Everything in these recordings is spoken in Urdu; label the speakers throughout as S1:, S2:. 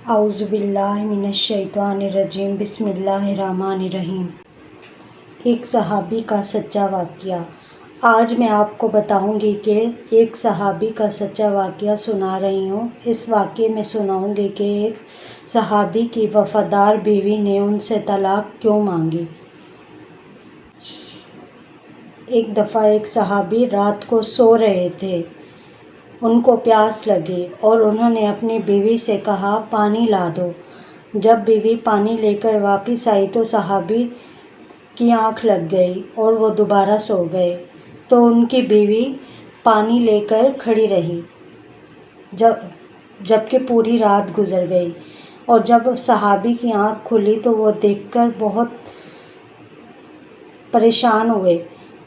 S1: اعوذ باللہ من الشیطان الرجیم بسم اللہ الرحمن الرحیم۔ ایک صحابی کا سچا واقعہ۔ آج میں آپ کو بتاؤں گی کہ ایک صحابی کا سچا واقعہ سنا رہی ہوں۔ اس واقعے میں سناؤں گی کہ ایک صحابی کی وفادار بیوی نے ان سے طلاق کیوں مانگی۔ ایک دفعہ ایک صحابی رات کو سو رہے تھے، ان کو پیاس لگی اور انہوں نے اپنی بیوی سے کہا پانی لا دو۔ جب بیوی پانی لے کر واپس آئی تو صحابی کی آنکھ لگ گئی اور وہ دوبارہ سو گئے، تو ان کی بیوی پانی لے کر کھڑی رہی جبکہ پوری رات گزر گئی، اور جب صحابی کی آنکھ کھلی تو وہ دیکھ کر بہت پریشان ہوئے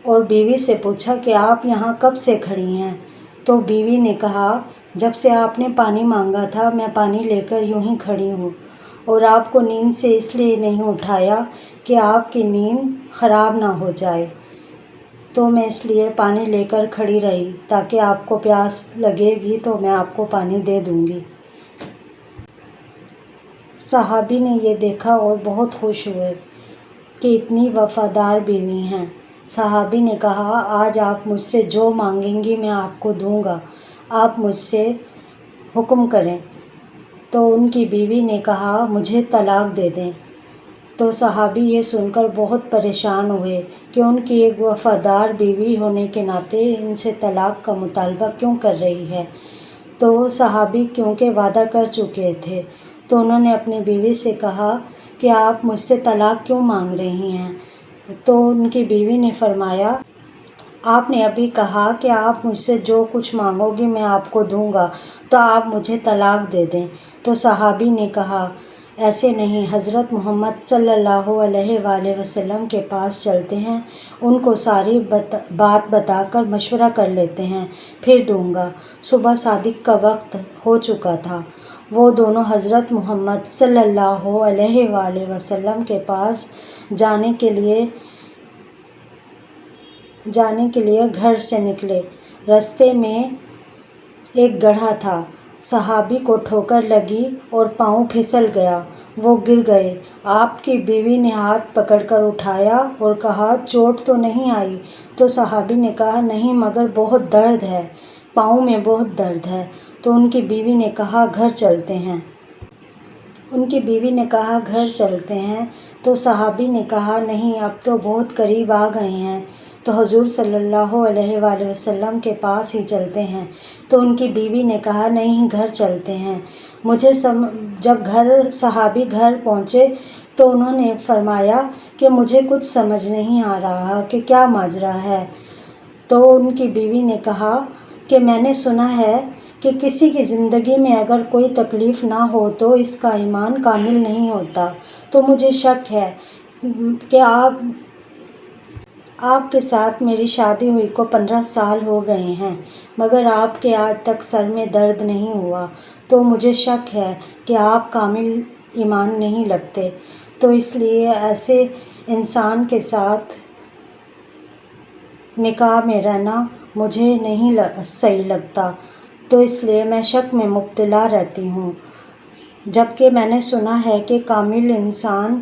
S1: اور بیوی سے پوچھا کہ آپ یہاں کب سے کھڑی ہیں؟ تو بیوی نے کہا جب سے آپ نے پانی مانگا تھا میں پانی لے کر یوں ہی کھڑی ہوں، اور آپ کو نیند سے اس لیے نہیں اٹھایا کہ آپ کی نیند خراب نہ ہو جائے، تو میں اس لیے پانی لے کر کھڑی رہی تاکہ آپ کو پیاس لگے گی تو میں آپ کو پانی دے دوں گی۔ صحابی نے یہ دیکھا اور بہت خوش ہوئے کہ اتنی وفادار بیوی ہیں۔ صحابی نے کہا آج آپ مجھ سے جو مانگیں گی میں آپ کو دوں گا، آپ مجھ سے حکم کریں۔ تو ان کی بیوی نے کہا مجھے طلاق دے دیں۔ تو صحابی یہ سن کر بہت پریشان ہوئے کہ ان کی ایک وفادار بیوی ہونے کے ناطے ان سے طلاق کا مطالبہ کیوں کر رہی ہے۔ تو صحابی کیونکہ وعدہ کر چکے تھے تو انہوں نے اپنی بیوی سے کہا کہ آپ مجھ سے طلاق کیوں مانگ رہی ہیں؟ تو ان کی بیوی نے فرمایا آپ نے ابھی کہا کہ آپ مجھ سے جو کچھ مانگو گی میں آپ کو دوں گا، تو آپ مجھے طلاق دے دیں۔ تو صحابی نے کہا ایسے نہیں، حضرت محمد صلی اللہ علیہ وآلہ وسلم کے پاس چلتے ہیں، ان کو ساری بات بتا کر مشورہ کر لیتے ہیں، پھر دوں گا۔ صبح صادق کا وقت ہو چکا تھا، وہ دونوں حضرت محمد صلی اللہ علیہ وآلہ وسلم کے پاس جانے کے لیے گھر سے نکلے۔ راستے میں ایک گڑھا تھا، صحابی کو ٹھوکر لگی اور پاؤں پھسل گیا، وہ گر گئے۔ آپ کی بیوی نے ہاتھ پکڑ کر اٹھایا اور کہا چوٹ تو نہیں آئی؟ تو صحابی نے کہا نہیں مگر بہت درد ہے، پاؤں میں بہت درد ہے۔ تو ان کی بیوی نے کہا گھر چلتے ہیں۔ گھر چلتے ہیں تو صحابی نے کہا نہیں اب تو بہت قریب آ گئے ہیں، تو حضور صلی اللہ علیہ وآلہ وسلم کے پاس ہی چلتے ہیں۔ تو ان کی بیوی نے کہا نہیں گھر چلتے ہیں۔ جب صحابی گھر پہنچے تو انہوں نے فرمایا کہ مجھے کچھ سمجھ نہیں آ رہا کہ کیا ماجرا ہے۔ تو ان کی بیوی نے کہا کہ میں نے سنا ہے کہ کسی کی زندگی میں اگر کوئی تکلیف نہ ہو تو اس کا ایمان کامل نہیں ہوتا، تو مجھے شک ہے کہ آپ کے ساتھ میری شادی ہوئی کو 15 سال ہو گئے ہیں مگر آپ کے آج تک سر میں درد نہیں ہوا، تو مجھے شک ہے کہ آپ کامل ایمان نہیں رکھتے، تو اس لیے ایسے انسان کے ساتھ نکاح میں رہنا مجھے نہیں صحیح لگتا، تو اس لیے میں شک میں مبتلا رہتی ہوں۔ جبکہ میں نے سنا ہے کہ کامل انسان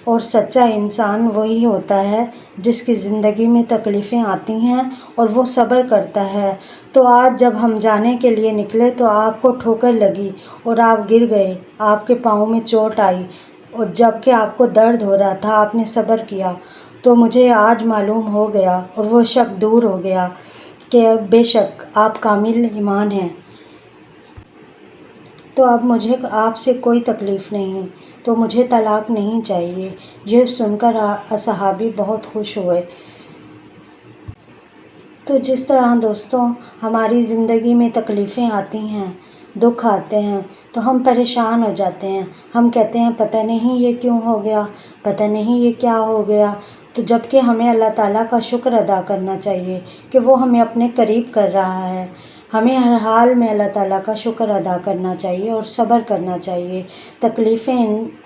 S1: اور سچا انسان وہی ہوتا ہے جس کی زندگی میں تکلیفیں آتی ہیں اور وہ صبر کرتا ہے۔ تو آج جب ہم جانے کے لیے نکلے تو آپ کو ٹھوکر لگی اور آپ گر گئے، آپ کے پاؤں میں چوٹ آئی، اور جبکہ آپ کو درد ہو رہا تھا آپ نے صبر کیا، تو مجھے آج معلوم ہو گیا اور وہ شک دور ہو گیا کہ بے شک آپ کامل ایمان ہیں، تو اب مجھے آپ سے کوئی تکلیف نہیں، تو مجھے طلاق نہیں چاہیے۔ یہ سن کر صحابی بہت خوش ہوئے۔ تو جس طرح دوستوں ہماری زندگی میں تکلیفیں آتی ہیں، دکھ آتے ہیں تو ہم پریشان ہو جاتے ہیں، ہم کہتے ہیں پتہ نہیں یہ کیوں ہو گیا، پتہ نہیں یہ کیا ہو گیا، تو جبکہ ہمیں اللہ تعالیٰ کا شکر ادا کرنا چاہیے کہ وہ ہمیں اپنے قریب کر رہا ہے۔ ہمیں ہر حال میں اللہ تعالیٰ کا شکر ادا کرنا چاہیے اور صبر کرنا چاہیے۔ تکلیفیں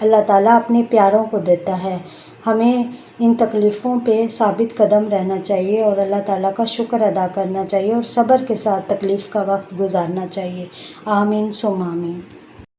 S1: اللہ تعالیٰ اپنے پیاروں کو دیتا ہے، ہمیں ان تکلیفوں پہ ثابت قدم رہنا چاہیے اور اللہ تعالیٰ کا شکر ادا کرنا چاہیے اور صبر کے ساتھ تکلیف کا وقت گزارنا چاہیے۔ آمین ثم آمین۔